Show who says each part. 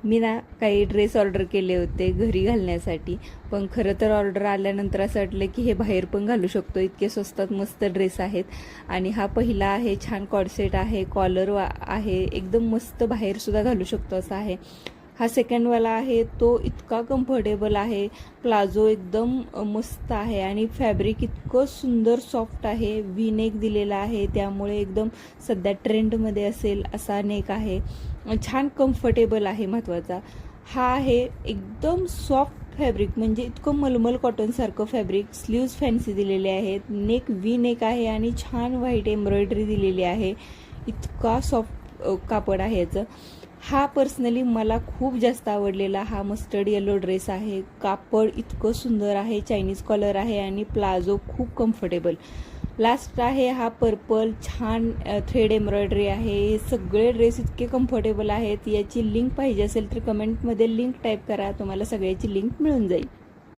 Speaker 1: मी ना काही dress order केले होते घरी घालण्यासाठी, पण खरं तर ऑर्डर आल्यानंतर असं वाटलं की हे बाहेर पण घालू शकतो, इतके स्वस्तात मस्त ड्रेस आहेत. आणि हा पहिला आहे, छान कॉर्डसेट आहे, कॉलर आहे, एकदम मस्त बाहेरसुद्धा घालू शकतो असा आहे. हा सेकंडवाला आहे, तो इतका कम्फर्टेबल आहे, प्लाझो एकदम मस्त आहे आणि फॅब्रिक इतकं सुंदर सॉफ्ट आहे. व्ही नेक दिलेला आहे, त्यामुळे एकदम सध्या ट्रेंडमध्ये असेल असा नेक आहे, छान कम्फर्टेबल आहे. महत्त्वाचा हा आहे एकदम सॉफ्ट फॅब्रिक, म्हणजे इतकं मलमल कॉटनसारखं फॅब्रिक. स्लीव्ज फॅन्सी दिलेले आहेत, नेक व्ही नेक आहे आणि छान व्हाईट एम्ब्रॉयडरी दिलेली आहे. इतका सॉफ्ट कापड आहे याचं. हा पर्सनली मला खूप जास्त आवडलेला हा मस्टर्ड येलो ड्रेस आहे. कापड इतकं सुंदर आहे, चायनीज कॉलर आहे आणि प्लाझो खूप कम्फर्टेबल. लास्ट आहे हा पर्पल, छान थ्रेड एम्ब्रॉयडरी आहे. हे सगळे ड्रेस इतके कम्फर्टेबल आहेत. याची लिंक पाहिजे असेल तर कमेंटमध्ये लिंक टाईप करा, तुम्हाला सगळ्याची लिंक मिळून जाईल.